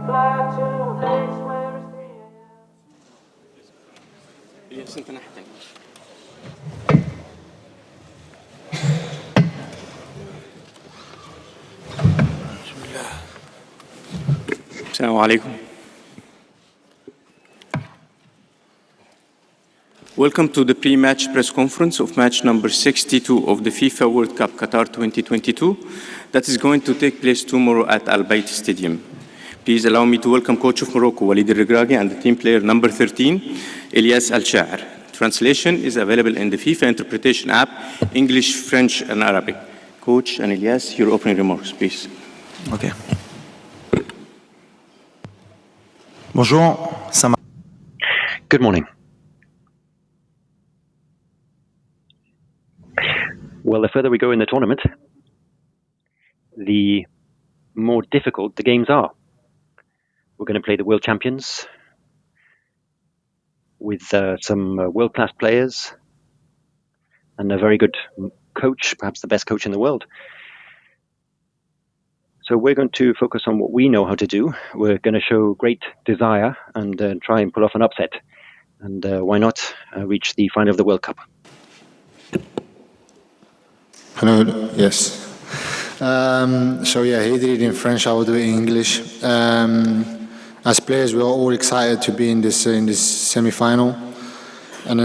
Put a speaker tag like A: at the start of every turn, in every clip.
A: Assalamu alaikum. Welcome to the pre-match press conference of match number 62 of the FIFA World Cup Qatar 2022 that is going to take place tomorrow at Al Bayt Stadium. Please allow me to welcome coach of Morocco, Walid Regragui, and the team player number 13, Ilias Chair. Translation is available in the FIFA interpretation app, English, French, and Arabic. Coach and Ilias, your opening remarks, please.
B: Okay. Bonjour.
C: Good morning. Well, the further we go in the tournament, the more difficult the games are. We're going to play the world champions with some world-class players and a very good coach, perhaps the best coach in the world. So we're going to focus on what we know how to do. We're going to show great desire and try and pull off an upset. And why not reach the final of the World Cup?
D: Hello, yes. He did it in French, I will do it in English. As players, we are all excited to be in this semi-final. And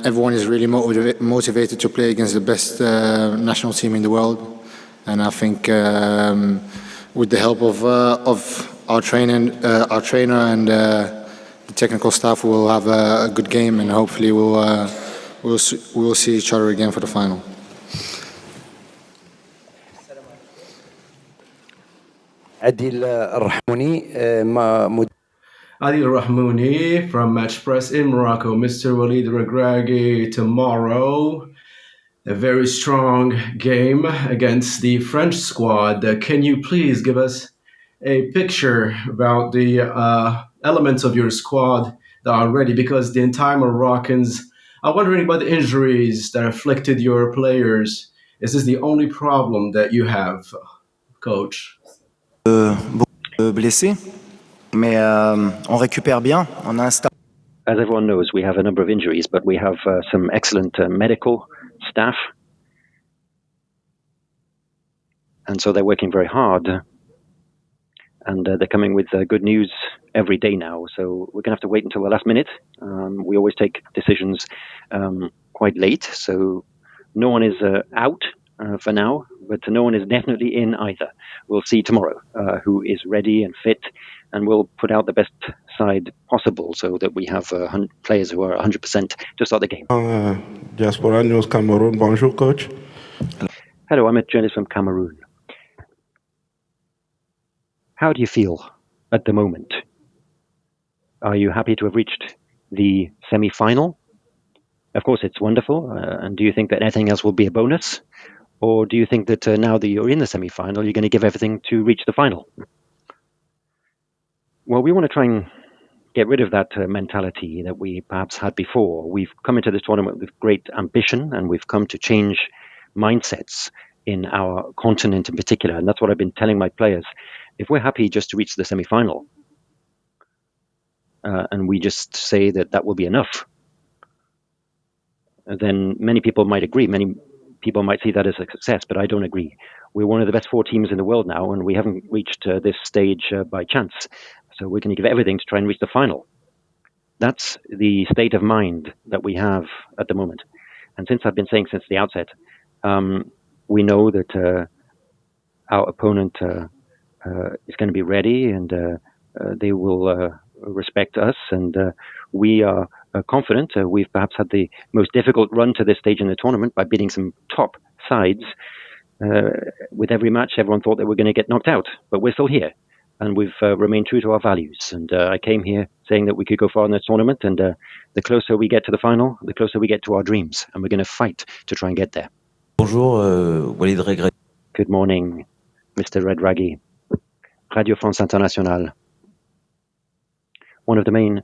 D: everyone is really motivated to play against the best national team in the world. And I think with the help of our trainer and the technical staff, we will have a good game, and hopefully we'll see each other again for the final.
E: Adil Rahmouni from Match Press in Morocco. Mr. Walid Regragui, tomorrow a very strong game against the French squad. Can you please give us a picture about the elements of your squad that are ready? Because the entire Moroccans are wondering about the injuries that afflicted your players. Is this the only problem that you have, Coach?
B: Blessés, mais on récupère bien. On a un staff.
C: As everyone knows, we have a number of injuries, but we have some excellent medical staff. And so they're working very hard. And they're coming with good news every day now. So we're going to have to wait until the last minute. We always take decisions quite late. So no one is out for now, but no one is definitely in either. We'll see tomorrow who is ready and fit, and we'll put out the best side possible so that we have players who are 100% to start the game.
F: Diaspora News Cameroon. Bonjour, coach.
C: Hello, I'm a journalist from Cameroon. How do you feel at the moment? Are you happy to have reached the semi-final? Of course, it's wonderful. And do you think that anything else will be a bonus? Or do you think that now that you're in the semi-final, you're going to give everything to reach the final? Well, we want to try and get rid of that mentality that we perhaps had before. We've come into this tournament with great ambition, and we've come to change mindsets in our continent in particular. And that's what I've been telling my players. If we're happy just to reach the semi-final, and we just say that that will be enough, then many people might agree. Many people might see that as a success, but I don't agree. We're one of the best 4 teams in the world now, and we haven't reached this stage by chance. So we're going to give everything to try and reach the final. That's the state of mind that we have at the moment. And since I've been saying since the outset, we know that our opponent is going to be ready, and they will respect us, and we are confident. We've perhaps had the most difficult run to this stage in the tournament by beating some top sides. With every match, everyone thought they were going to get knocked out, but we're still here, and we've remained true to our values. And I came here saying that we could go far in this tournament, and the closer we get to the final, the closer we get to our dreams, and we're going to fight to try and get there.
B: Bonjour, Walid Regragui.
C: Good morning, Mr. Regragui. Radio France Internationale. One of the main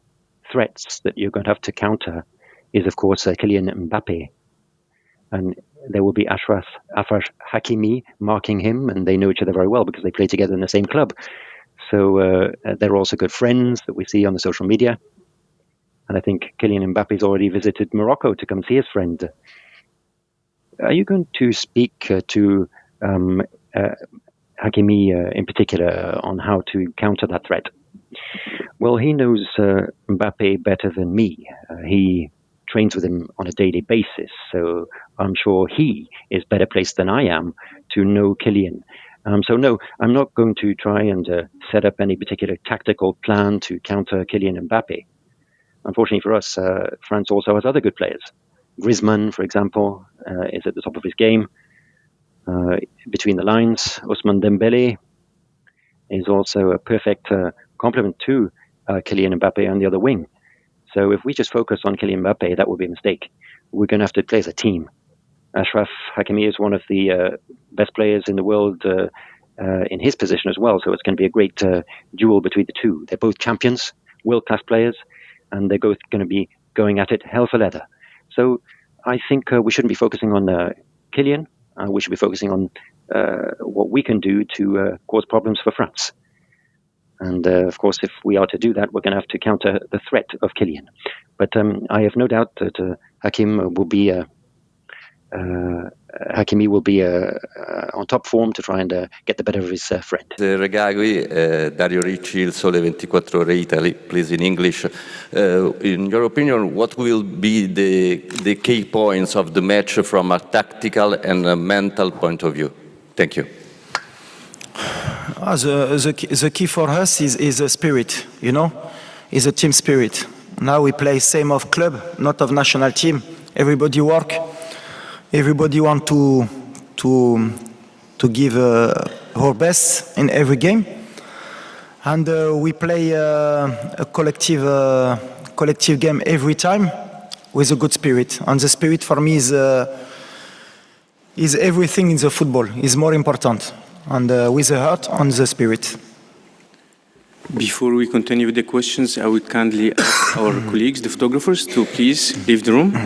C: threats that you're going to have to counter is, of course, Kylian Mbappe. And there will be Hakimi marking him, and they know each other very well because they play together in the same club. So they're also good friends that we see on the social media. And I think Kylian Mbappe's already visited Morocco to come see his friend. Are you going to speak to Hakimi in particular on how to counter that threat? Well, he knows Mbappe better than me. He trains with him on a daily basis, so I'm sure he is better placed than I am to know Kylian. So no, I'm not going to try and set up any particular tactical plan to counter Kylian Mbappe. Unfortunately for us, France also has other good players. Griezmann, for example, is at the top of his game. Between the lines, Ousmane Dembele is also a perfect complement to Kylian Mbappe on the other wing. So if we just focus on Kylian Mbappe, that would be a mistake. We're going to have to play as a team. Achraf Hakimi is one of the best players in the world in his position as well, so it's going to be a great duel between the two. They're both champions, world-class players, and they're both going to be going at it hell for leather. So I think we shouldn't be focusing on Kylian. We should be focusing on what we can do to cause problems for France. And of course, if we are to do that, we're going to have to counter the threat of Kylian. But I have no doubt that Hakimi will be on top form to try and get the better of his friend.
G: Regragui, Dario Ricci, Il Sole 24 Ore Italy, please in English. In your opinion, what will be the key points of the match from a tactical and a mental point of view? Thank you.
B: The key for us is a spirit, you know, is a team spirit. Now we play same of club, not of national team. Everybody work, everybody want to give our best in every game, and we play a collective game every time with a good spirit. And the spirit for me is everything in the football. Is more important. And with the heart and the spirit.
A: Before we continue with the questions, I would kindly ask our colleagues, the photographers, to please leave the room.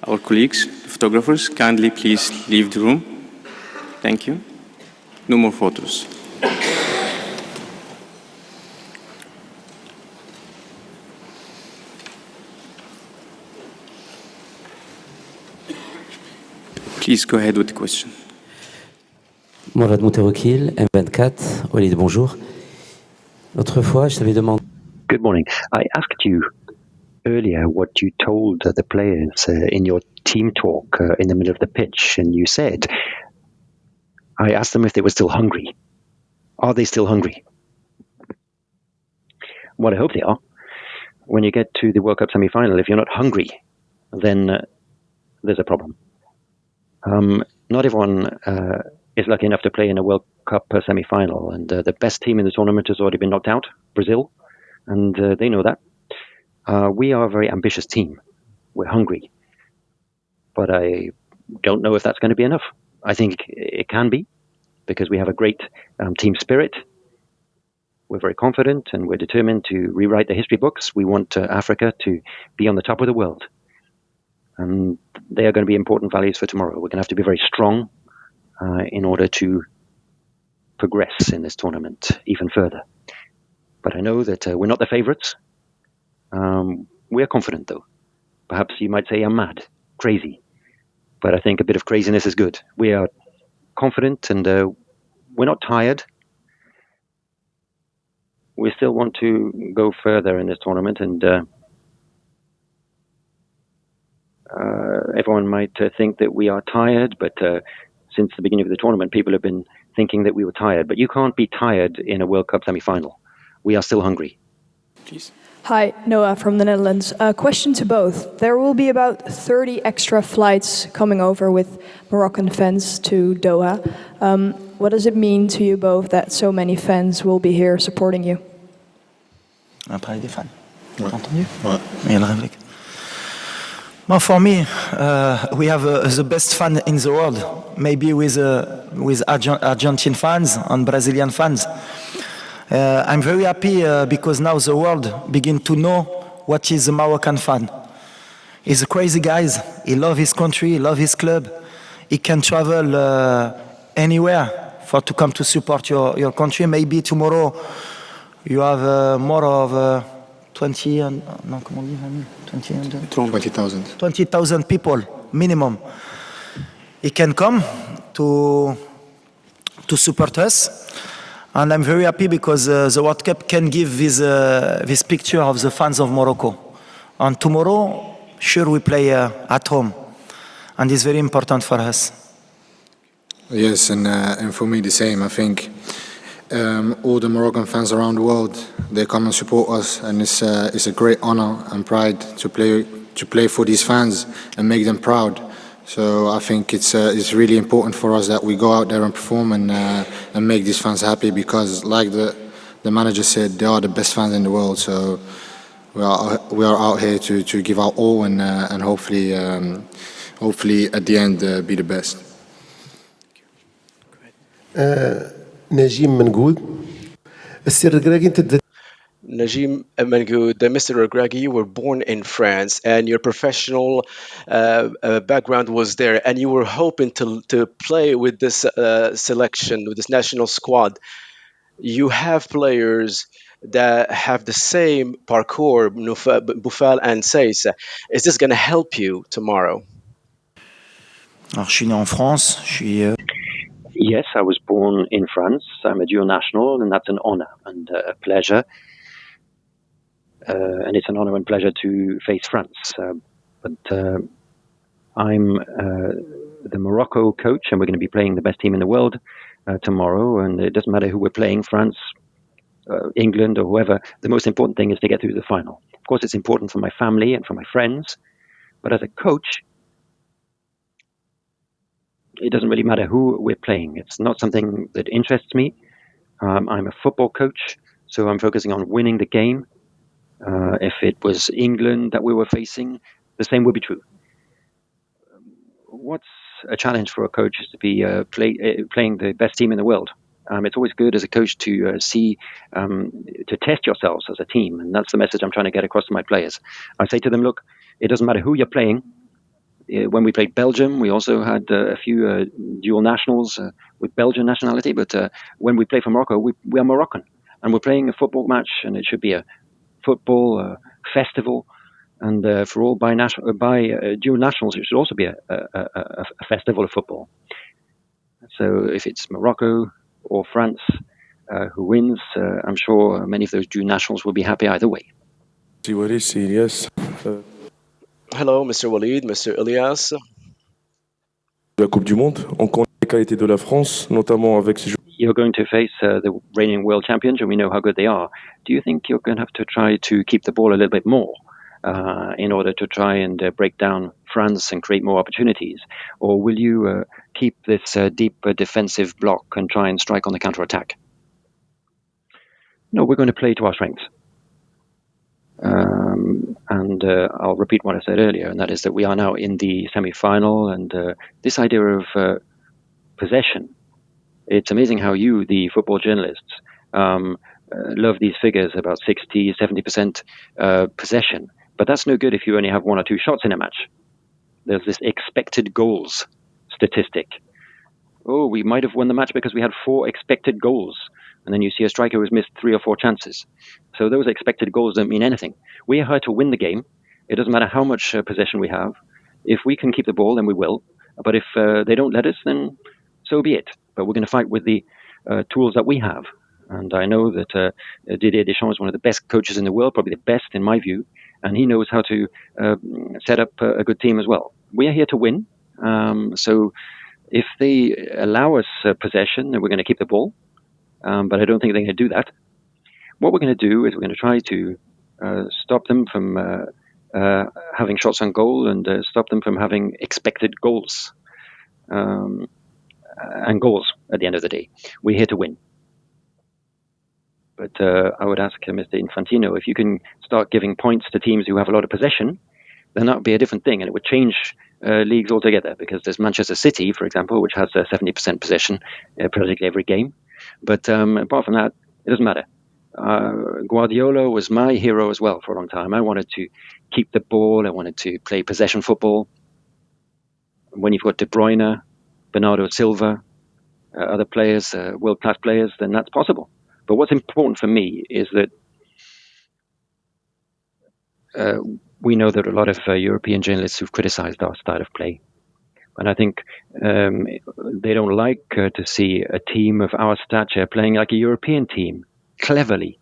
A: Our colleagues, the photographers, kindly please leave the room. Thank you. No more photos. Please go ahead with the question.
H: Morad Mouteroukil, M24, Hoalid, bonjour. L'autre fois, je t'avais demandé...
C: Good morning. I asked you earlier what you told the players in your team talk in the middle of the pitch, and you said, I asked them if they were still hungry. Are they still hungry? Well, I hope they are. When you get to the World Cup semi-final, if you're not hungry, then there's a problem. Not everyone is lucky enough to play in a World Cup semi-final, and the best team in the tournament has already been knocked out, Brazil, and they know that. We are a very ambitious team. We're hungry. But I don't know if that's going to be enough. I think it can be, because we have a great team spirit. We're very confident, and we're determined to rewrite the history books. We want Africa to be on the top of the world. And they are going to be important values for tomorrow. We're going to have to be very strong in order to progress in this tournament even further. But I know that we're not the favorites. We're confident, though. Perhaps you might say I'm mad, crazy. But I think a bit of craziness is good. We are confident, and we're not tired. We still want to go further in this tournament, and everyone might think that we are tired, but since the beginning of the tournament, people have been thinking that we were tired. But you can't be tired in a World Cup semi-final. We are still hungry.
A: Please.
I: Hi, Noah from the Netherlands. Question to both. There will be about 30 extra flights coming over with Moroccan fans to Doha. What does it mean to you both that so many fans will be here supporting you?
B: On a parlé des fans.
D: Ouais.
B: T'as entendu?
D: Ouais.
B: Il y a le réflexe. Well, for me, we have the best fan in the world. Maybe with Argentine fans and Brazilian fans. I'm very happy because now the world begin to know what is a Moroccan fan. He's a crazy guy. He loves his country, he loves his club. He can travel anywhere for to come to support your country. Maybe tomorrow you have more of 20,000 people minimum. He can come to support us, and I'm very happy because the World Cup can give this picture of the fans of Morocco. And tomorrow, sure, we play at home, and it's very important for us.
D: Yes, and for me the same. I think all the Moroccan fans around the world, they come and support us, and it's a great honor and pride to play for these fans and make them proud. So I think it's really important for us that we go out there and perform and make these fans happy, because like the manager said, they are the best fans in the world. So we are out here to give our all and hopefully at the end be the best.
J: نجيم منقود السر Regragui انت
K: Najim Mengoud, Mr. Regragui, you were born in France, and your professional background was there, and you were hoping to play with this selection, with this national squad. You have players that have the same parcours, Boufal and Seyss. Is this going to help you tomorrow?
B: Alors, je suis né en France.
C: Yes, I was born in France. I'm a dual national, and that's an honor and a pleasure. And it's an honor and pleasure to face France. But I'm the Morocco coach, and we're going to be playing the best team in the world tomorrow. And it doesn't matter who we're playing, France, England, or whoever. The most important thing is to get through the final. Of course, it's important for my family and for my friends. But as a coach, it doesn't really matter who we're playing. It's not something that interests me. I'm a football coach, so I'm focusing on winning the game. If it was England that we were facing, the same would be true. What's a challenge for a coach is to be playing the best team in the world. It's always good as a coach to to test yourselves as a team, and that's the message I'm trying to get across to my players. I say to them, look, it doesn't matter who you're playing. When we played Belgium, we also had a few dual nationals with Belgian nationality, but when we play for Morocco, we are Moroccan, and we're playing a football match, and it should be a football festival, and for all dual nationals, it should also be a festival of football. So if it's Morocco or France who wins, I'm sure many of those dual nationals will be happy either way.
K: Hello, Mr. Walid, Mr. Ilias.
F: La Coupe du Monde, on connaît les qualités de la France, notamment avec ces.
C: You're going to face the reigning world champions, and we know how good they are. Do you think you're going to have to try to keep the ball a little bit more in order to try and break down France and create more opportunities? Or will you keep this deep defensive block and try and strike on the counter-attack? No, we're going to play to our strengths. And I'll repeat what I said earlier, and that is that we are now in the semi-final, and this idea of possession. It's amazing how you, the football journalists, love these figures about 60, 70% possession. But that's no good if you only have one or two shots in a match. There's this expected goals statistic. Oh, we might have won the match because we had 4 expected goals. And then you see a striker who's missed 3 or 4 chances. So those expected goals don't mean anything. We are here to win the game. It doesn't matter how much possession we have. If we can keep the ball, then we will. But if they don't let us, then so be it. But we're going to fight with the tools that we have. And I know that Didier Deschamps is one of the best coaches in the world, probably the best in my view. And he knows how to set up a good team as well. We are here to win. So if they allow us possession, then we're going to keep the ball. But I don't think they're going to do that. What we're going to do is we're going to try to stop them from having shots on goal and stop them from having expected goals. And goals at the end of the day. We're here to win. But I would ask Mr. Infantino, if you can start giving points to teams who have a lot of possession, then that would be a different thing, and it would change leagues altogether, because there's Manchester City, for example, which has 70% possession practically every game. But apart from that, it doesn't matter. Guardiola was my hero as well for a long time. I wanted to keep the ball. I wanted to play possession football. When you've got De Bruyne, Bernardo Silva, other players, world-class players, then that's possible. But what's important for me is that we know that a lot of European journalists who've criticized our style of play. And I think they don't like to see a team of our stature playing like a European team, cleverly.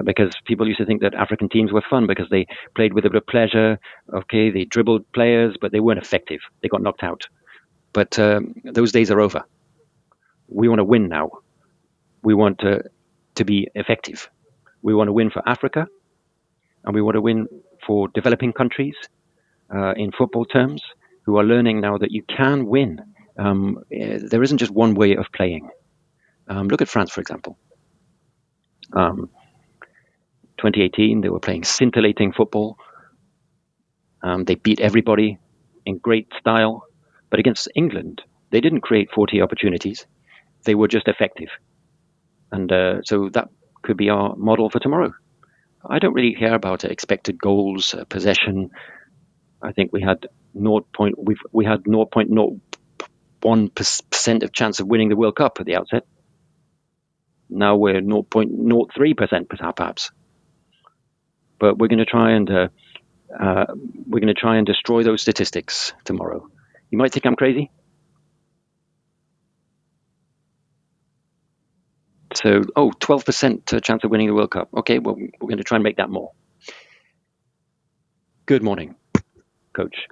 C: Because people used to think that African teams were fun because they played with a bit of pleasure. Okay, they dribbled players, but they weren't effective. They got knocked out. But those days are over. We want to win now. We want to be effective. We want to win for Africa, and we want to win for developing countries in football terms who are learning now that you can win. There isn't just one way of playing. Look at France, for example. 2018, they were playing scintillating football. They beat everybody in great style. But against England, they didn't create 40 opportunities. They were just effective. And so that could be our model for tomorrow. I don't really care about expected goals, possession. I think we had 0.01% of chance of winning the World Cup at the outset. Now we're 0.03% perhaps. But we're going to try and destroy those statistics tomorrow. You might think I'm crazy. So, 12% chance of winning the World Cup. Okay, well, we're going to try and make that more. Good morning, Coach.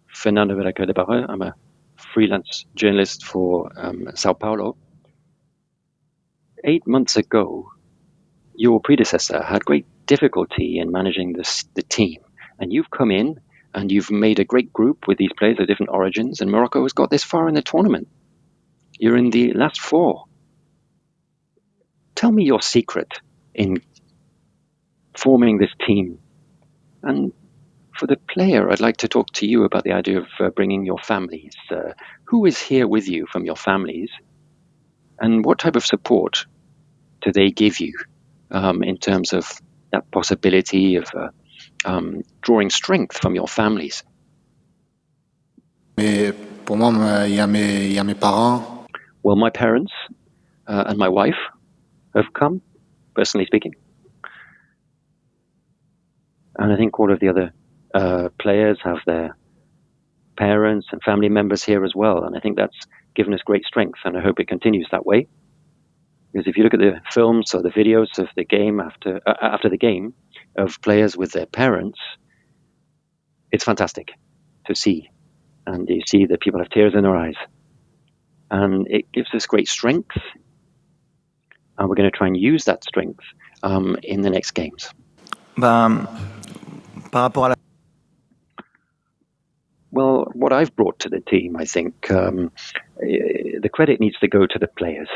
C: Fernando Veracruz de Barra. I'm a freelance journalist for Sao Paulo. 8 months ago, your predecessor had great difficulty in managing the team. And you've come in and you've made a great group with these players of different origins, and Morocco has got this far in the tournament. You're in the last four. Tell me your secret in forming this team. And for the player, I'd like to talk to you about the idea of bringing your families. Who is here with you from your families? And what type of support do they give you in terms of that possibility of drawing strength from your families?
D: Pour moi, il y a mes parents.
C: Well, my parents and my wife have come, personally speaking. And I think all of the other players have their parents and family members here as well. And I think that's given us great strength, and I hope it continues that way. Because if you look at the films or the videos of the game after the game of players with their parents, it's fantastic to see. And you see that people have tears in their eyes. And it gives us great strength. And we're going to try and use that strength in the next games. Well, what I've brought to the team, I think, the credit needs to go to the players.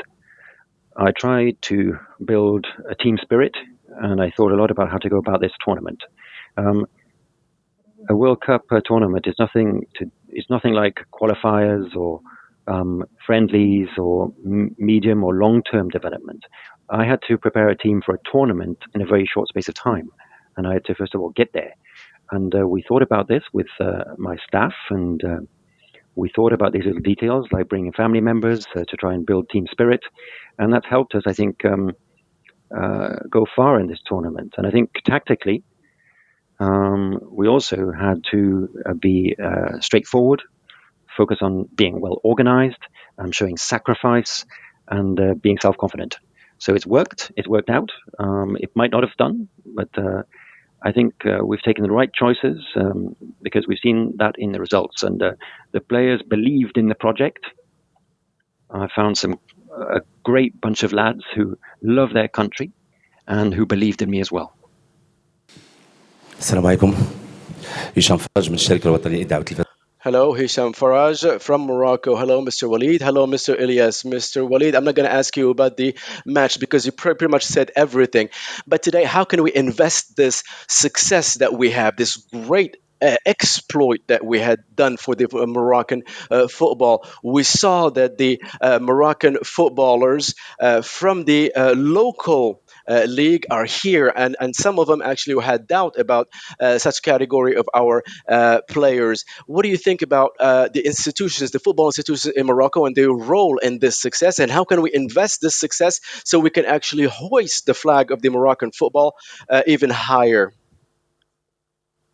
C: I tried to build a team spirit, and I thought a lot about how to go about this tournament. A World Cup tournament is nothing like qualifiers or friendlies or medium or long-term development. I had to prepare a team for a tournament in a very short space of time, and I had to first of all get there. And we thought about this with my staff, and we thought about these little details, like bringing family members to try and build team spirit. And that's helped us, I think, go far in this tournament. And I think tactically, we also had to be straightforward, focus on being well organized, and showing sacrifice, and being self-confident. So it's worked out. It might not have done, but I think we've taken the right choices because we've seen that in the results, and the players believed in the project. I found a great bunch of lads who love their country and who believed in me as well.
L: السلام عليكم هشام فرج من الشركة الوطنية للإذاعة والتلفزيون.
K: Hello, Hisham Faraj from Morocco. Hello, Mr. Walid. Hello, Mr. Ilias. Mr. Walid, I'm not going to ask you about the match because you pretty much said everything. But today, how can we invest this success that we have, this great exploit that we had done for the Moroccan football? We saw that the Moroccan footballers from the local league are here, and some of them actually had doubt about such category of our players. What do you think about the institutions, the football institutions in Morocco, and their role in this success, and how can we invest this success so we can actually hoist the flag of the Moroccan football even higher?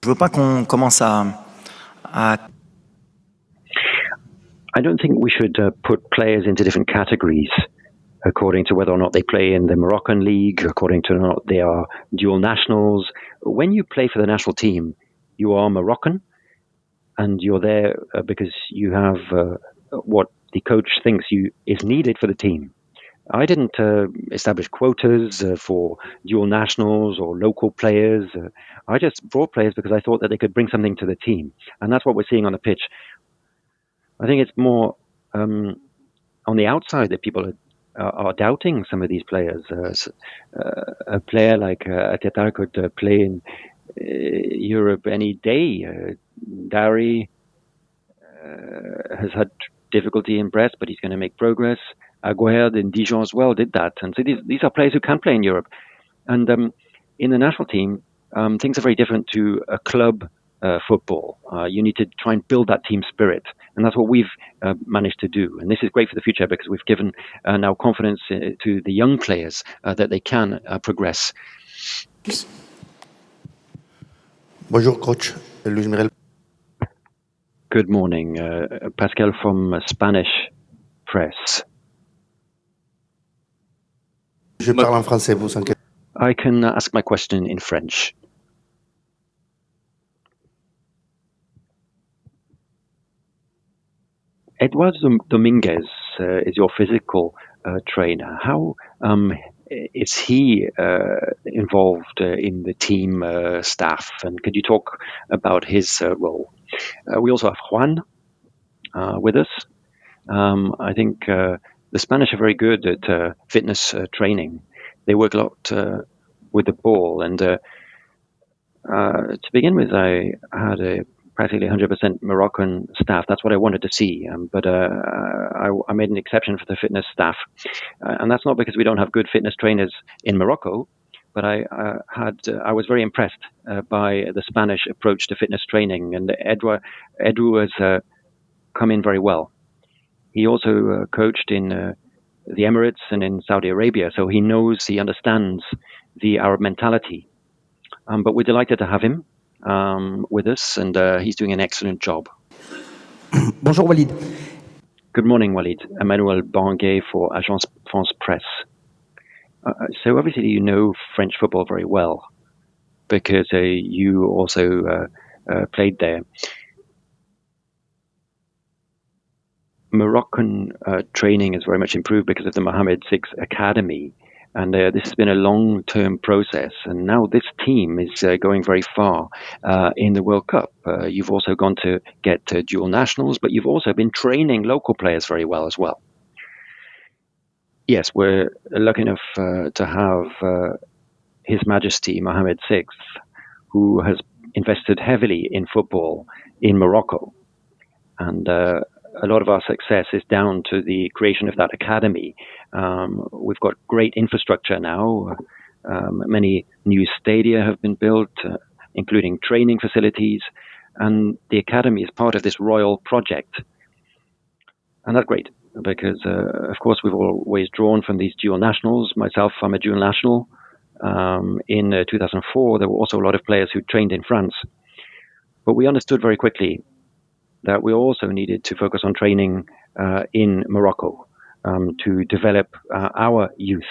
B: Je veux pas qu'on commence à
C: I don't think we should put players into different categories according to whether or not they play in the Moroccan league, according to whether or not they are dual nationals. When you play for the national team, you are Moroccan, and you're there because you have what the coach thinks is needed for the team. I didn't establish quotas for dual nationals or local players. I just brought players because I thought that they could bring something to the team, and that's what we're seeing on the pitch. I think it's more on the outside that people are doubting some of these players. A player like Ateta could play in Europe any day. Dari has had difficulty in Brest, but he's going to make progress. Aguerd in Dijon as well did that. And so these are players who can play in Europe. And in the national team, things are very different to a club football. You need to try and build that team spirit. And that's what we've managed to do. And this is great for the future because we've given now confidence to the young players that they can progress.
J: Bonjour, coach. Luis Miguel.
C: Good morning. Pascal from Spanish press.
J: Je parle en français, vous inquiétez.
C: I can ask my question in French. Eduardo Dominguez is your physical trainer. How is he involved in the team staff? And could you talk about his role? We also have Juan with us. I think the Spanish are very good at fitness training. They work a lot with the ball. And to begin with, I had a practically 100% Moroccan staff. That's what I wanted to see. But I made an exception for the fitness staff. And that's not because we don't have good fitness trainers in Morocco, but I was very impressed by the Spanish approach to fitness training. And Edu has come in very well. He also coached in the Emirates and in Saudi Arabia, so he understands the Arab mentality. But we're delighted to have him with us, and he's doing an excellent job.
M: Bonjour Walid.
C: Good morning, Walid. Emmanuel Banguet for Agence France Presse. So obviously you know French football very well because you also played there. Moroccan training has very much improved because of the Mohammed VI Academy. And this has been a long-term process. And now this team is going very far in the World Cup. You've also gone to get dual nationals, but you've also been training local players very well as well. Yes, we're lucky enough to have His Majesty Mohammed VI, who has invested heavily in football in Morocco. And a lot of our success is down to the creation of that academy. We've got great infrastructure now. Many new stadia have been built, including training facilities. And the academy is part of this royal project. And that's great because, of course, we've always drawn from these dual nationals. Myself, I'm a dual national. In 2004, there were also a lot of players who trained in France. But we understood very quickly that we also needed to focus on training in Morocco to develop our youth.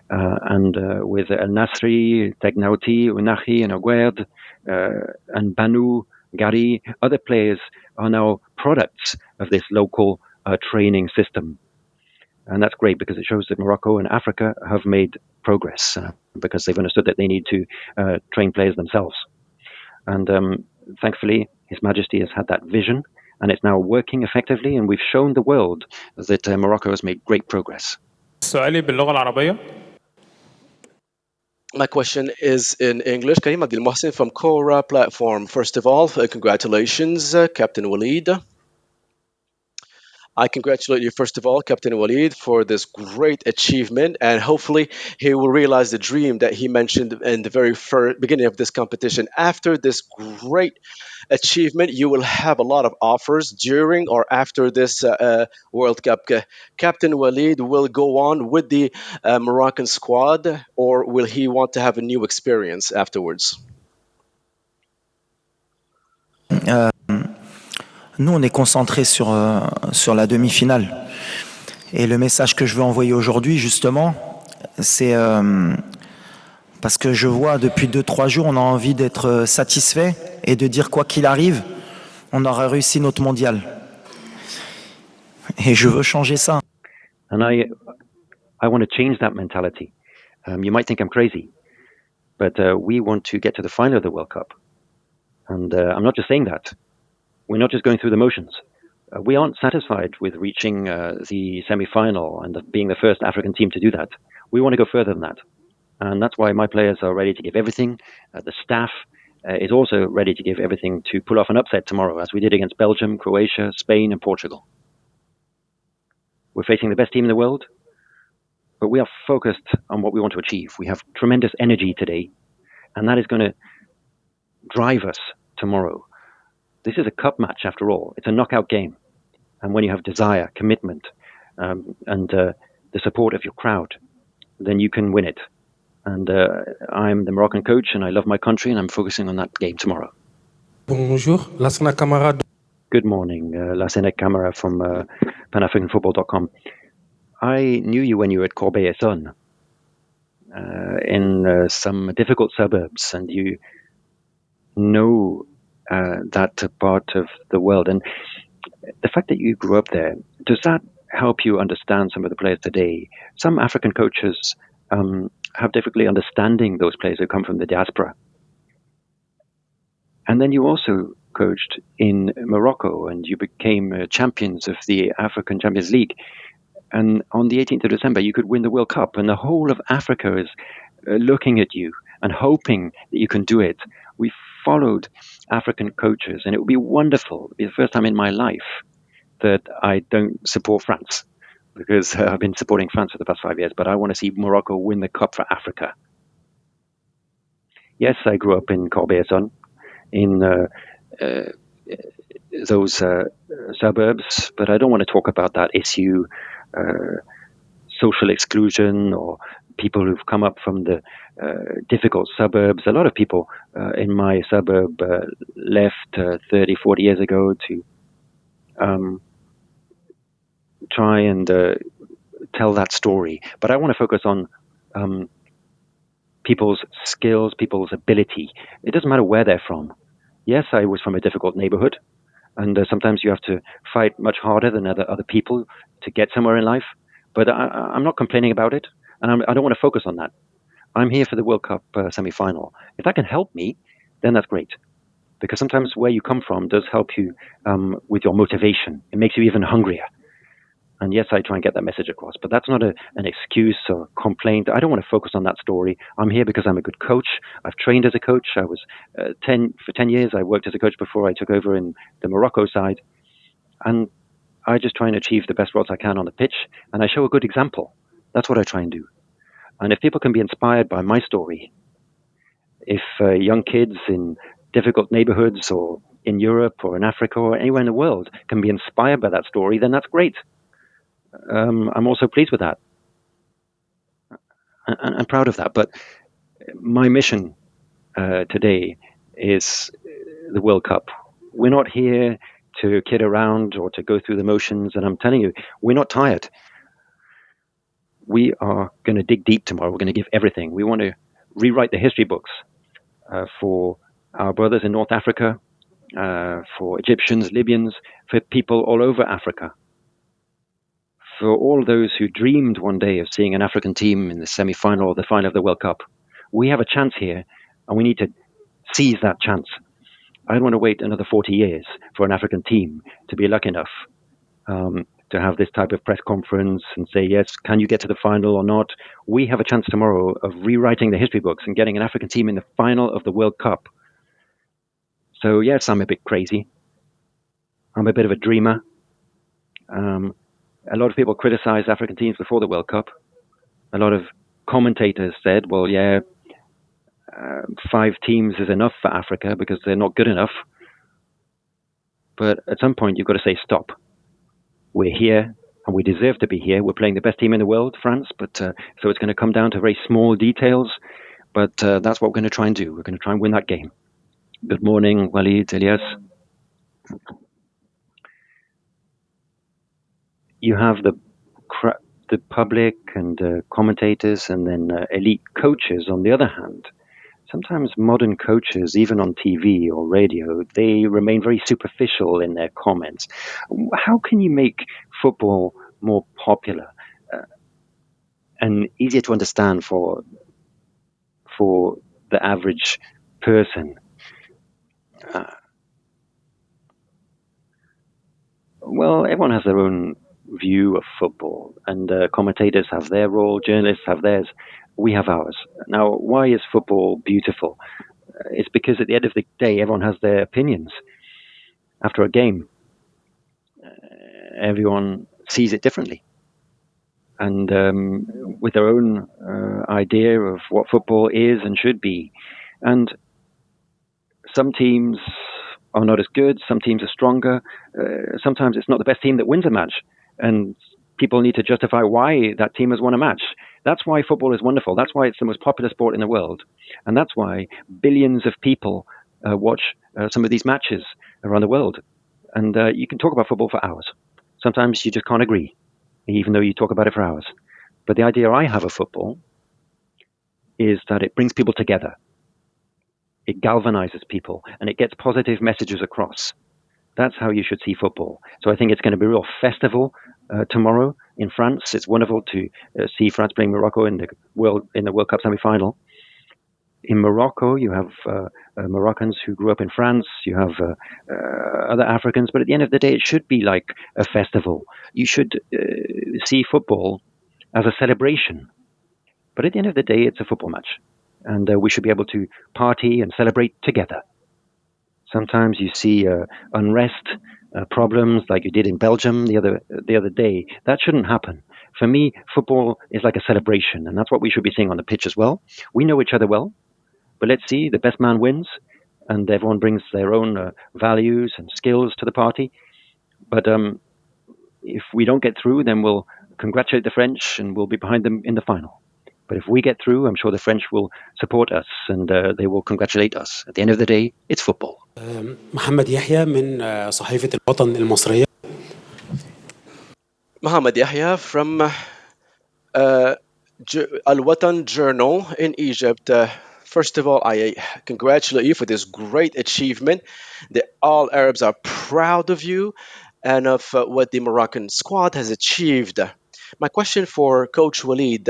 C: And with El Nasri, Tegnauti, Unahi, and Aguerd, and Banu, Gari, other players are now products of this local training system. And that's great because it shows that Morocco and Africa have made progress because they've understood that they need to train players themselves. And thankfully, His Majesty has had that vision, and it's now working effectively, and we've shown the world that Morocco has made great progress.
K: My question is in English. Karim Abdel Mohsen from Cora Platform. First of all, congratulations, Captain Walid. I congratulate you, first of all, Captain Walid, for this great achievement, and hopefully he will realize the dream that he mentioned in the very first beginning of this competition. After this great achievement, you will have a lot of offers during or after this World Cup. Captain Walid will go on with the Moroccan squad, or will he want to have a new experience afterwards?
B: Nous, on est concentré sur la demi-finale. Et le message que je veux envoyer aujourd'hui, justement, c'est parce que je vois depuis 2-3 jours, on a envie d'être satisfait et de dire quoi qu'il arrive, on aura réussi notre mondial. Et je veux changer ça.
C: And I want to change that mentality. You might think I'm crazy, but we want to get to the final of the World Cup. And I'm not just saying that. We're not just going through the motions. We aren't satisfied with reaching the semi-final and being the first African team to do that. We want to go further than that. And that's why my players are ready to give everything. The staff is also ready to give everything to pull off an upset tomorrow, as we did against Belgium, Croatia, Spain, and Portugal. We're facing the best team in the world, but we are focused on what we want to achieve. We have tremendous energy today, and that is going to drive us tomorrow. This is a cup match, after all. It's a knockout game. And when you have desire, commitment, and the support of your crowd, then you can win it. And I'm the Moroccan coach, and I love my country, and I'm focusing on that game tomorrow.
F: Bonjour, Lassana Camara.
C: Good morning, Lassana Camara from PanAfricanFootball.com. I knew you when you were at Corbeil-Essonnes in some difficult suburbs, and you know that part of the world. And the fact that you grew up there, does that help you understand some of the players today? Some African coaches have difficulty understanding those players who come from the diaspora. And then you also coached in Morocco, and you became champions of the African Champions League. And on the 18th of December, you could win the World Cup, and the whole of Africa is looking at you and hoping that you can do it. We followed African coaches, and it would be wonderful. It would be the first time in my life that I don't support France, because I've been supporting France for the past 5 years, but I want to see Morocco win the Cup for Africa. Yes, I grew up in Corbeil-Essonnes, in those suburbs, but I don't want to talk about that issue, social exclusion, or people who've come up from the difficult suburbs. A lot of people in my suburb left 30, 40 years ago to try and tell that story. But I want to focus on people's skills, people's ability. It doesn't matter where they're from. Yes, I was from a difficult neighborhood, and sometimes you have to fight much harder than other people to get somewhere in life. But I'm not complaining about it, and I don't want to focus on that. I'm here for the World Cup semi-final. If that can help me, then that's great. Because sometimes where you come from does help you with your motivation. It makes you even hungrier. And yes, I try and get that message across, but that's not an excuse or complaint. I don't want to focus on that story. I'm here because I'm a good coach. I've trained as a coach. I was for 10 years. I worked as a coach before I took over in the Morocco side. And I just try and achieve the best results I can on the pitch. And I show a good example. That's what I try and do. And if people can be inspired by my story, if young kids in difficult neighborhoods or in Europe or in Africa or anywhere in the world can be inspired by that story, then that's great. I'm also pleased with that. I'm proud of that. But my mission today is the World Cup. We're not here to kid around or to go through the motions. And I'm telling you, we're not tired. We are going to dig deep tomorrow. We're going to give everything. We want to rewrite the history books for our brothers in North Africa, for Egyptians, Libyans, for people all over Africa. For all those who dreamed one day of seeing an African team in the semi-final or the final of the World Cup. We have a chance here, and we need to seize that chance. I don't want to wait another 40 years for an African team to be lucky enough to have this type of press conference and say, yes, can you get to the final or not? We have a chance tomorrow of rewriting the history books and getting an African team in the final of the World Cup. So yes, I'm a bit crazy. I'm a bit of a dreamer. A lot of people criticized African teams before the World Cup. A lot of commentators said, well, yeah, 5 teams is enough for Africa because they're not good enough. But at some point, you've got to say, stop. We're here, and we deserve to be here. We're playing the best team in the world, France, but so it's going to come down to very small details, but that's what we're going to try and do. We're going to try and win that game. Good morning, Walid, Ilias. You have the public and commentators and then elite coaches on the other hand. Sometimes modern coaches, even on TV or radio, they remain very superficial in their comments. How can you make football more popular and easier to understand for the average person? Well, everyone has their own view of football, and commentators have their role, journalists have theirs, we have ours. Now, why is football beautiful? It's because at the end of the day, everyone has their opinions. After a game, everyone sees it differently, and with their own idea of what football is and should be. And some teams are not as good, some teams are stronger. Sometimes it's not the best team that wins a match, and people need to justify why that team has won a match. That's why football is wonderful. That's why it's the most popular sport in the world. And that's why billions of people watch some of these matches around the world. And you can talk about football for hours. Sometimes you just can't agree, even though you talk about it for hours. But the idea I have of football is that it brings people together. It galvanizes people, and it gets positive messages across. That's how you should see football. So I think it's going to be a real festival tomorrow in France. It's wonderful to see France playing Morocco in the World Cup semi-final. In Morocco, you have Moroccans who grew up in France. You have other Africans. But at the end of the day, it should be like a festival. You should see football as a celebration. But at the end of the day, it's a football match. And we should be able to party and celebrate together. Sometimes you see unrest, problems like you did in Belgium the other day. That shouldn't happen. For me, football is like a celebration, and that's what we should be seeing on the pitch as well. We know each other well, but let's see, the best man wins, and everyone brings their own values and skills to the party. But if we don't get through, then we'll congratulate the French, and we'll be behind them in the final. But if we get through, I'm sure the French will support us and they will congratulate us. At the end of the day, it's football.
N: محمد يحيى من صحيفة الوطن المصرية.
K: Muhammad Yahya from Al Watan Journal in Egypt. First of all, I congratulate you for this great achievement. All Arabs are proud of you and of what the Moroccan squad has achieved. My question for Coach Walid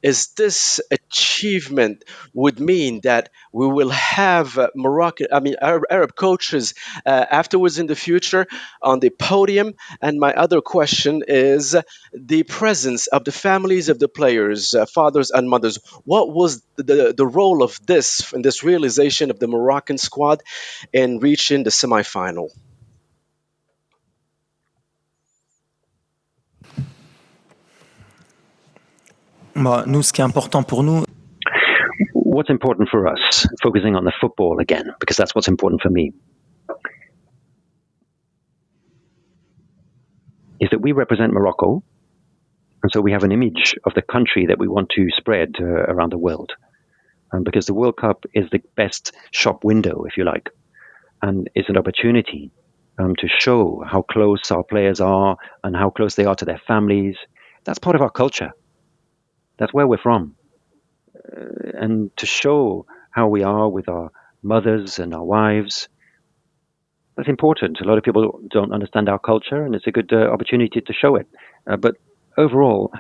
K: is this achievement would mean that we will have Arab coaches afterwards in the future on the podium? And my other question is the presence of the families of the players, fathers and mothers. What was the role of this in this realization of the Moroccan squad in reaching the semifinal?
B: Nous, ce qui est important pour nous,
C: what's important for us, focusing on the football again, because that's what's important for me, is that we represent Morocco, and so we have an image of the country that we want to spread around the world. And because the World Cup is the best shop window, if you like, and it's an opportunity to show how close our players are and how close they are to their families. That's part of our culture. That's where we're from. And to show how we are with our mothers and our wives, that's important. A lot of people don't understand our culture, and it's a good opportunity to show it. But overall,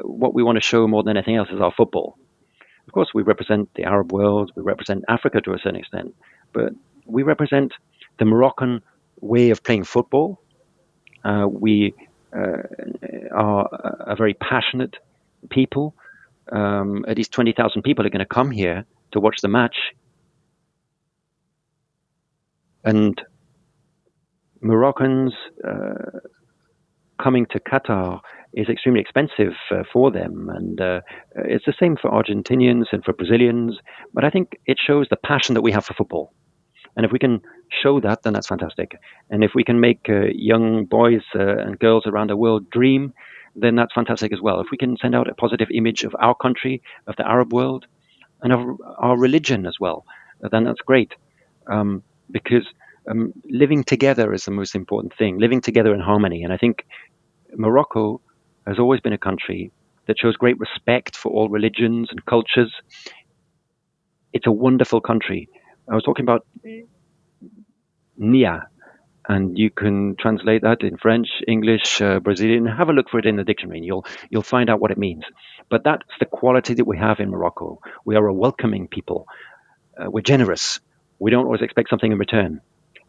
C: what we want to show more than anything else is our football. Of course, we represent the Arab world, we represent Africa to a certain extent, but we represent the Moroccan way of playing football. We are a very passionate people. At least 20,000 people are going to come here to watch the match. And Moroccans coming to Qatar is extremely expensive for them, and it's the same for Argentinians and for Brazilians. But I think it shows the passion that we have for football. And if we can show that, then that's fantastic. And if we can make young boys and girls around the world dream, then that's fantastic as well. If we can send out a positive image of our country, of the Arab world, and of our religion as well, then that's great. Because living together is the most important thing, living together in harmony. And I think Morocco has always been a country that shows great respect for all religions and cultures. It's a wonderful country. I was talking about Nia, and you can translate that in French, English, Brazilian. Have a look for it in the dictionary, and you'll find out what it means. But that's the quality that we have in Morocco. We are a welcoming people. We're generous. We don't always expect something in return.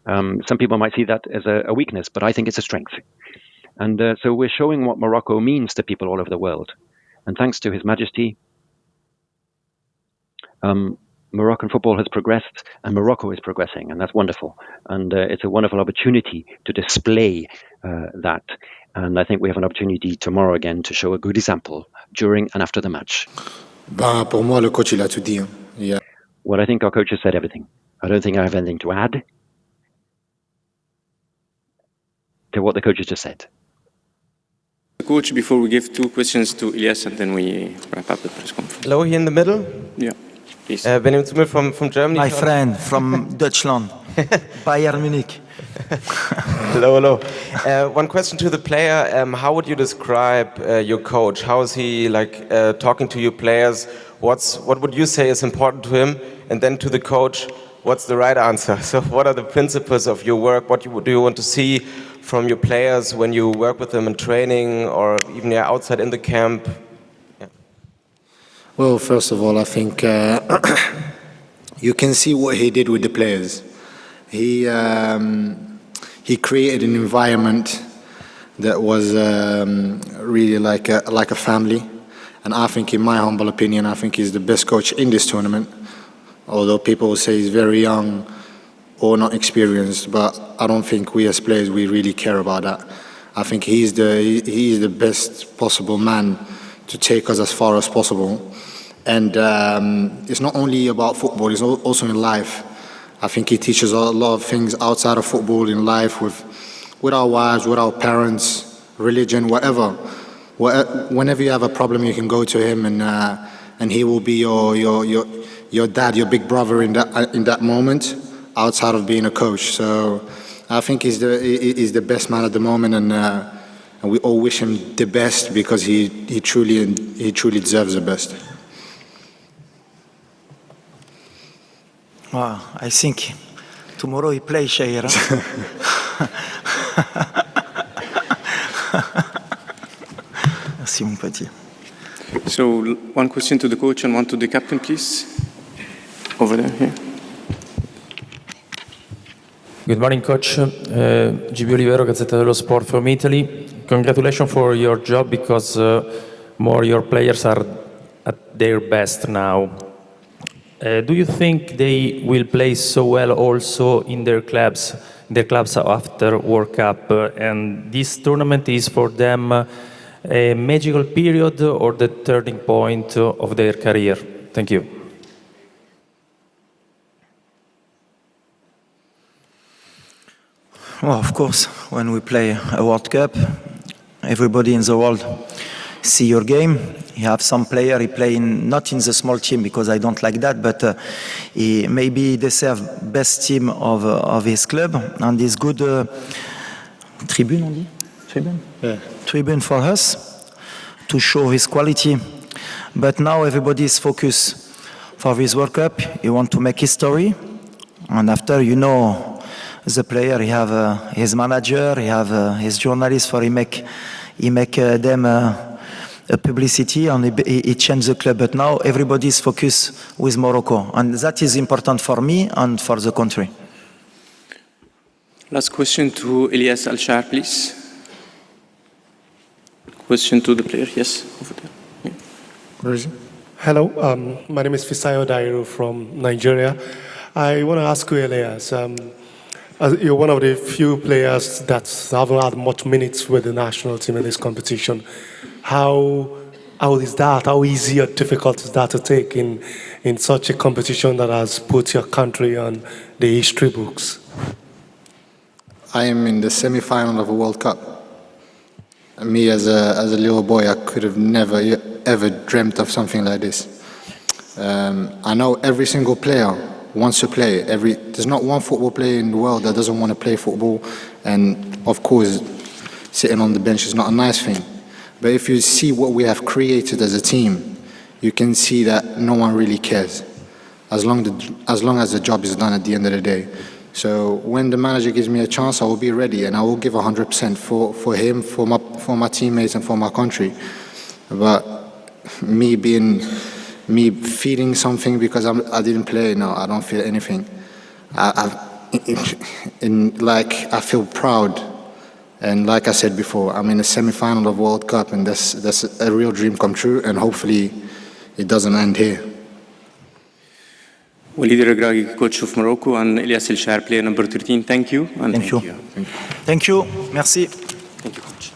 C: Some people might see that as a weakness, but I think it's a strength. And so we're showing what Morocco means to people all over the world. And thanks to His Majesty, Moroccan football has progressed, and Morocco is progressing, and that's wonderful. And it's a wonderful opportunity to display that. And I think we have an opportunity tomorrow again to show a good example during and after the match.
D: Pour moi, le coach, il a tout dit.
C: Well, I think our coach has said everything. I don't think I have anything to add to what the coach has just said.
A: Coach, before we give 2 questions to Ilias and then we wrap up the press conference.
O: Hello, here in the middle.
A: Yeah, please.
O: Benjamin from Germany.
B: My friend from Deutschland, Bayern Munich.
O: Hello. One question to the player. How would you describe your coach? How is he like talking to your players? What would you say is important to him? And then to the coach, what's the right answer? So what are the principles of your work? What do you want to see from your players when you work with them in training or even outside in the camp? Yeah.
D: Well, first of all, I think you can see what he did with the players. He created an environment that was really like a family. And I think, in my humble opinion, I think he's the best coach in this tournament. Although people will say he's very young or not experienced, but I don't think we as players, we really care about that. I think he is the best possible man to take us as far as possible. And it's not only about football, it's also in life. I think he teaches a lot of things outside of football, in life, with our wives, with our parents, religion, whatever. Whenever you have a problem, you can go to him, and he will be your dad, your big brother in that moment, outside of being a coach. So I think he's the best man at the moment, and we all wish him the best because he truly deserves the best.
B: Wow, I think tomorrow he plays Chair. Merci, mon petit.
A: So, 1 question to the coach and 1 to the captain, please. Over there, here.
P: Good morning, Coach. GB Olivero, Gazzetta dello Sport from Italy. Congratulations for your job because more your players are at their best now. Do you think they will play so well also in their clubs after World Cup? And this tournament is for them a magical period or the turning point of their career? Thank you.
B: Well, of course, when we play a World Cup, everybody in the world see your game. You have some player, he play not in the small team because I don't like that, but he maybe deserve best team of his club, and is good tribune, on dit? Tribune? Yeah. Tribune for us to show his quality. But now everybody is focused for this World Cup. He want to make history, and after, you know, the player, he have his manager, he have his journalists, for he make them a publicity, and he change the club. But now everybody is focused with Morocco, and that is important for me and for the country.
A: Last question to Ilias Chair, please. Question to the player, yes, over there. Yeah.
Q: Where is he? Hello, my name is Fisayo Dairu from Nigeria. I want to ask you, Ilias, You're one of the few players that haven't had much minutes with the national team in this competition. How is that? How easy or difficult is that to take in such a competition that has put your country on the history books?
D: I am in the semi-final of a World Cup. Me as a little boy, I could have never ever dreamt of something like this. I know every single player wants to play. There's not one football player in the world that doesn't want to play football, and of course, sitting on the bench is not a nice thing. But if you see what we have created as a team, you can see that no one really cares, as long as the job is done at the end of the day. So when the manager gives me a chance, I will be ready, and I will give 100% for him, for my teammates, and for my country. But me feeling something because I didn't play, no, I don't feel anything. I feel proud, and like I said before, I'm in the semi-final of World Cup, and that's a real dream come true, and hopefully it doesn't end here.
A: Walid Regragui, coach of Morocco, and Ilias Chair, player number 13. Thank you.
B: Thank you. Thank you. Merci.
A: Thank you, coach.